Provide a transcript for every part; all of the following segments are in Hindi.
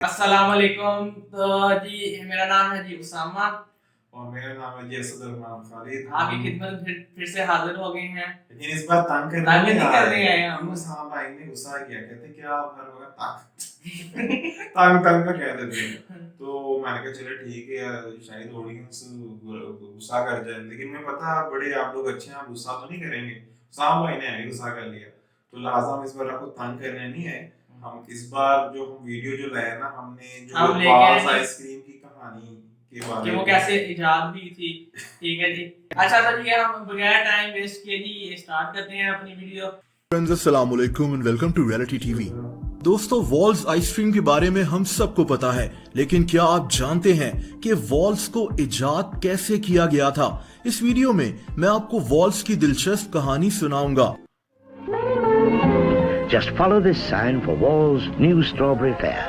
अस्सलाम वालेकुम। तो जी मेरा नाम है जी उसामा। और मेरा नाम है जी असद अरमान खालिद। आपकी खिदमत में फिर से हाजिर हो गए हैं। लेकिन इस बार तंग करने तंग नहीं नहीं आए। करने आए हम। क्यों साहब भाई ने गुस्सा किया, कहते कि आप हर वक्त तंग तंग का कह देते हो। तो मैंने कहा चलो ठीक है, शायद ऑडियंस गुस्सा कर जाए, लेकिन मैं पता बड़े आप लोग अच्छे हैं, आप गुस्सा तो नहीं करेंगे। साहब भाई ने गुस्सा कर लिया, तो लिहाजा हम इस बार आपको तंग करने नहीं आए। हम इस बार जो हम वीडियो जो लाए ना, हमने जो हम लेके आए हैं आइसक्रीम की कहानी के कि बारे वो में कैसे इजाद हुई थी। ठीक है जी। अच्छा तो जी हम बगैर टाइम वेस्ट किए जी स्टार्ट करते हैं अपनी वीडियो। फ्रेंड्स अस्सलाम वालेकुम and welcome to reality TV. दोस्तों, वॉल्स आइसक्रीम के बारे में हम सबको पता है, लेकिन क्या आप जानते हैं कि वॉल्स को इजाद कैसे किया गया था? इस वीडियो में मैं आपको वॉल्स की दिलचस्प कहानी सुनाऊंगा। Just follow this sign for Wall's new strawberry fair.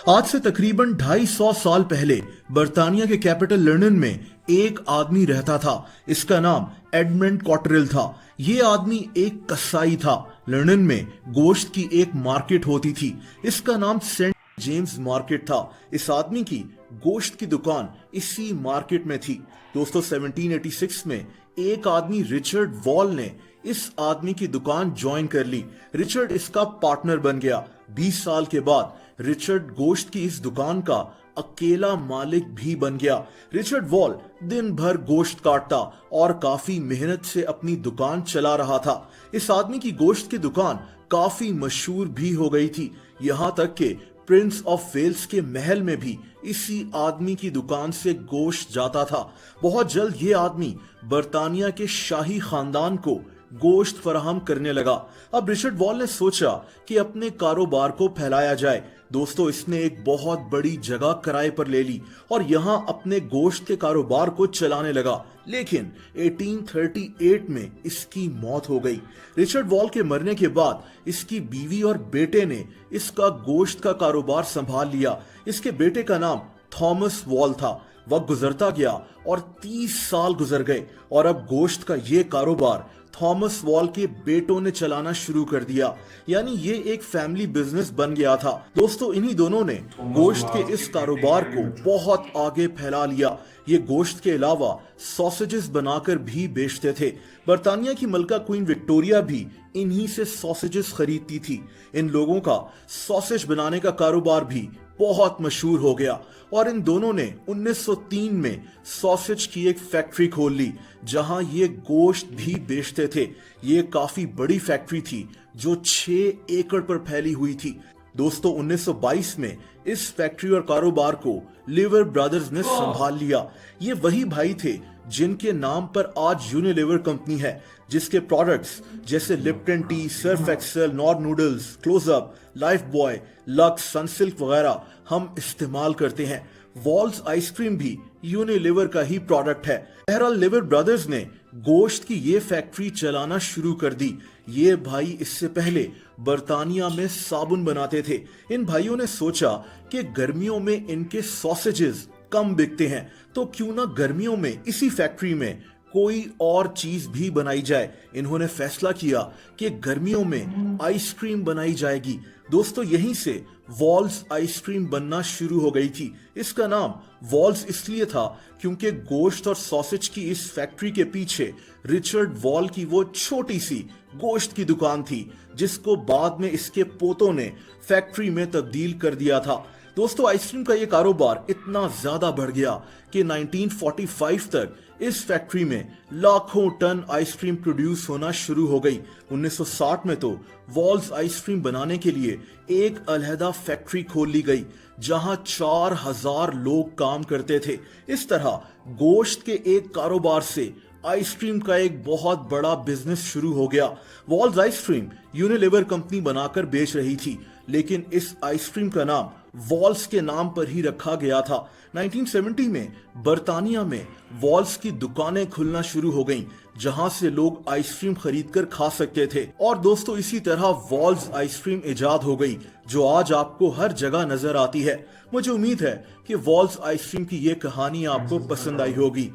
आज से तकरीबन 250 साल पहले बर्तानिया के कैपिटल लंदन में एक आदमी रहता था। इसका नाम एडमंड कॉटरेल था। ये आदमी एक कसाई था। लंदन में गोश्त की एक मार्केट होती थी। इसका नाम सेंट जेम्स मार्केट था। इस आदमी की गोश्त की दुकान इसी मार्केट में थी। दोस्तों, 1786 में एक आदमी रिचर्ड वॉल ने इस आदमी की दुकान ज्वाइन कर ली। रिचर्ड इसका पार्टनर बन गया। 20 साल के बाद रिचर्ड गोश्त की इस दुकान का अकेला मालिक भी बन गया। रिचर्ड वॉल दिन भर गोश्त काटता और काफी मेहनत से अपनी दुकान चला रहा था। इस आदमी की गोश्त की दुकान काफी मशहूर भी हो गई थी, यहां तक कि प्रिंस ऑफ वेल्स के महल में भी इसी आदमी की दुकान से गोश्त जाता था। बहुत जल्द ये आदमी बर्तानिया के शाही खानदान को गोश्त फराहम करने लगा। अब रिचर्ड वॉल ने सोचा कि अपने कारोबार को फैलाया जाए। दोस्तों, इसने एक बहुत बड़ी जगह किराए पर ले ली और यहां अपने गोश्त के कारोबार को चलाने लगा। लेकिन 1838 में इसकी मौत हो गई। रिचर्ड वॉल के मरने के बाद इसकी बीवी और बेटे ने इसका गोश्त का कारोबार संभाल लिया। इसके बेटे का नाम थॉमस वॉल था। वक्त गुजरता गया और 30 साल गुजर गए और अब गोश्त का ये कारोबार थॉमस वॉल के बेटों ने चलाना शुरू कर दिया। यानी ये एक फैमिली बिजनेस बन गया था। दोस्तों, इन्हीं दोनों ने गोश्त के इस कारोबार को बहुत आगे फैला लिया। ये गोश्त के अलावा सॉसेजेस बनाकर भी बेचते थे। बर्तानिया की मलका क्वीन विक्टोरिया भी इन्हीं से सॉसेजेस खरीदती थी। इन लोगों का सॉसेज बनाने का कारोबार भी बहुत मशहूर हो गया और इन दोनों ने 1903 में सॉसेज की एक फैक्ट्री खोल ली, जहां ये गोश्त भी बेचते थे। ये काफी बड़ी फैक्ट्री थी जो 6 एकड़ पर फैली हुई थी। दोस्तों, 1922 में इस फैक्ट्री और कारोबार को लिवर ब्रदर्स ने संभाल लिया। ये वही भाई थे जिनके नाम पर आज यूनिलीवर कंपनी है, जिसके प्रोडक्ट्स जैसे Lipton tea, Surf Excel, Knorr noodles, Closeup, Lifebuoy, Lux, Sunsilk वगैरह हम इस्तेमाल करते हैं। वॉल्स आइसक्रीम भी यूनिलीवर का ही प्रोडक्ट है। बहरहाल, लिवर ब्रदर्स ने गोश्त की ये फैक्ट्री चलाना शुरू कर दी। ये भाई इससे पहले बर्तानिया में साबुन बनाते थे। इन भाइयों ने सोचा कि गर्मियों में इनके सॉसेजेस कम बिकते हैं, तो क्यों ना गर्मियों में इसी फैक्ट्री में कोई और चीज भी बनाई जाए। इन्होंने फैसला किया कि गर्मियों में आइसक्रीम बनाई जाएगी। दोस्तों, यहीं से वॉल्स आइसक्रीम बनना शुरू हो गई थी। इसका नाम वॉल्स इसलिए था क्योंकि गोश्त और सॉसेज की इस फैक्ट्री के पीछे रिचर्ड वॉल की वो छोटी सी गोश्त की दुकान थी, जिसको बाद में इसके पोतों ने फैक्ट्री में तब्दील कर दिया था। दोस्तों, आइसक्रीम का ये कारोबार इतना ज्यादा बढ़ गया कि 1945 तक इस फैक्ट्री में लाखों टन आइसक्रीम प्रोड्यूस होना शुरू हो गई। 1960 में तो वॉल्स आइसक्रीम बनाने के लिए एक अलहदा फैक्ट्री खोल ली गई, जहां 4000 लोग काम करते थे। इस तरह गोश्त के एक कारोबार से आइसक्रीम का एक बहुत बड़ा बिजनेस शुरू हो गया। वॉल्स आइसक्रीम यूनिलीवर कंपनी बनाकर बेच रही थी, लेकिन इस आइसक्रीम का नाम वॉल्स के नाम पर ही रखा गया था। 1970 में बर्तानिया में वॉल्स की दुकानें खुलना शुरू हो गईं, जहां से लोग आइसक्रीम खरीदकर खा सकते थे। और दोस्तों, इसी तरह वॉल्स आइसक्रीम इजाद हो गई, जो आज आपको हर जगह नजर आती है। मुझे उम्मीद है कि वॉल्स आइसक्रीम की ये कहानी आपको पसंद आई होगी।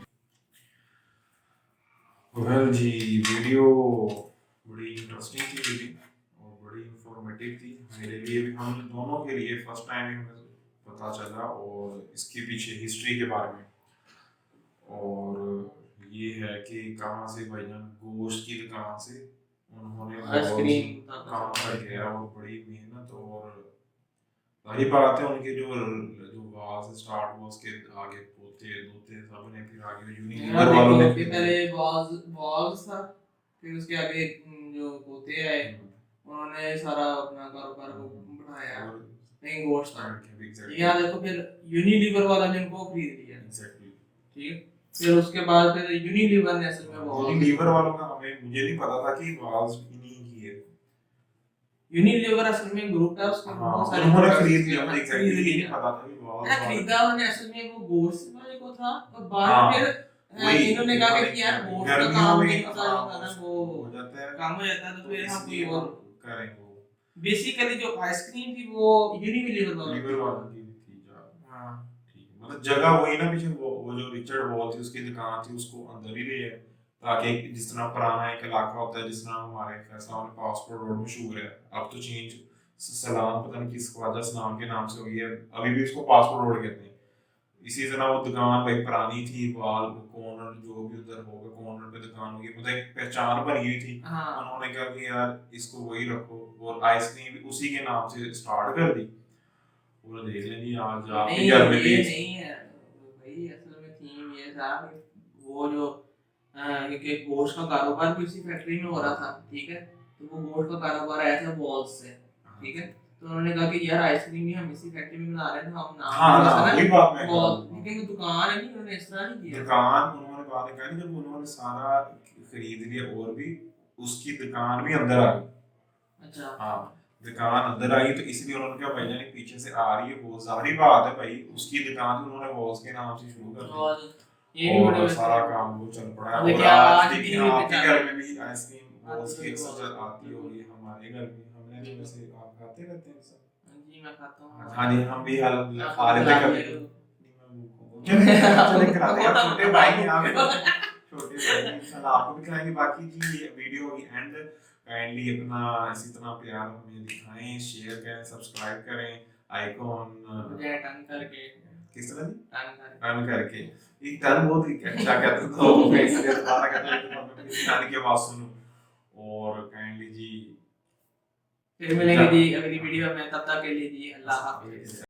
वेल जी, वीडियो बड़ी इंटरेस्टिंग थी, वीडियो और बड़ी इंफॉर्मेटिव थी। मेरे लिए भी, हम दोनों के लिए फर्स्ट टाइम ही हमें पता चला और इसके पीछे हिस्ट्री के बारे में। और ये है कि कहाँ से भाईजान गोश्त की दुकान से उन्होंने आइसक्रीम काम कर गया और बड़ी मेहनत, और वही बात है उनके जो वहाँ से स्टार्ट हुआ उसके आगे पोते दोते सब ने, फिर आगे यूनिलीवर वालों ने पहले वॉल्स था, फिर उसके आगे जो पोते आए उन्होंने सारा अपना कारोबार को बढ़ाया, नहीं गोश्त था। यहाँ देखो फिर यूनिलीवर वाला ने इनको खरीद लिया, ठीक है। फिर उसके बाद फिर यूनिलीवर ने असल में यूनिलीवर वालों का मुझे नहीं पता था कि वाल्स इन्हीं की है। यूनिलीवर असल में ग्रुप है, उसके बहुत सारे उन्होंने खरीद लिया, मुझे एग्जैक्टली नहीं पता था कि वाल्स खरीदा उन्होंने असल में वो गोश्त वाले को था, और बाद में फिर इन्होंने कहा कि यार गोश्त का काम नहीं होता ना, वो हो जाता है, काम हो जाता है, तो फिर हम कोई और करेंगे। बेसिकली जो आइसक्रीम थी वो यूनिलीवर वाला की थी जा। हां ठीक है, मतलब जगह वही ना पीछे वो जो रिचर्ड वॉल थी उसकी दुकान थी, उसको अंदर ही ले आए ताकि जिस तरह पुराना एक इलाका होता है, जिस तरह हमारे फैसला और पासपोर्ट रोड मशहूर है, अब तो चेंज सलाम पता नहीं किस ख्वाजा सलाम के नाम से हो गई है, अभी भी उसको पासपोर्ट रोड कहते हैं। इसी तरह वो दुकान भाई पुरानी थी, वाल कॉर्नर जो भी उधर होगा कॉर्नर पे दुकान होगी, मतलब एक पहचान बनी हुई थी। उन्होंने कहा कि यार इसको वही रखो, और आइसक्रीम भी उसी के नाम से स्टार्ट कर दी। पूरा देख लें जी, आज आपके घर में भी नहीं है भाई, असल में थीम ये था कि वो जो क्योंकि गोश्त का कारोबार भी उसी फैक्ट्री में हो रहा था, ठीक है, तो वो गोश्त का कारोबार आया था वॉल्स से, ठीक है, तो उन्होंने कहा कि यार आइसक्रीम भी हम इसी फैक्ट्री में बना रहे हैं, हम नाम हाँ वही बात मैं लेकिन दुकान है नहीं, उन्होंने इस तरह नहीं किया दुकान, उन्होंने बात कहा नहीं, जब उन्होंने सारा खरीद लिया और भी उसकी दुकान भी अंदर आ गई। अच्छा हाँ दुकान अंदर आई, तो इसलिए उन्होंने कहा भाई जान पीछे से आ रही है वो, जाहिर बात है भाई उसकी दुकान भी उन्होंने वॉल्स के नाम से शुरू कर दी, ये भी बड़े सारा काम वो चल पड़ा है। लेकिन और आज आज देखिए भी आपके घर में भी आइसक्रीम वॉल्स की आती अक्सर आती होगी, हमारे घर में हमने भी वैसे आप खाते रहते हैं सब। जी मैं खाता हूँ। हाँ जी हम भी खा लेते हैं कभी। चले करा देंगे छोटे भाई हैं आप, छोटे भाई इंशाल्लाह आपको भी खिलाएंगे। बाकी जी ये वीडियो होगी एंड, काइंडली अपना इसी तरह प्यार हमें दिखाएं, शेयर करें, सब्सक्राइब करें, आइकॉन टर्न करके, किस तरह जी टर्न करके, एक टर्न बहुत ही अच्छा कहते तो मैं इसलिए दोबारा कहता हूं तो मैं टर्न की आवाज सुनूं। और काइंडली जी फिर मिलेंगे जी अगली वीडियो में, तब तक के लिए जी अल्लाह हाफिज़।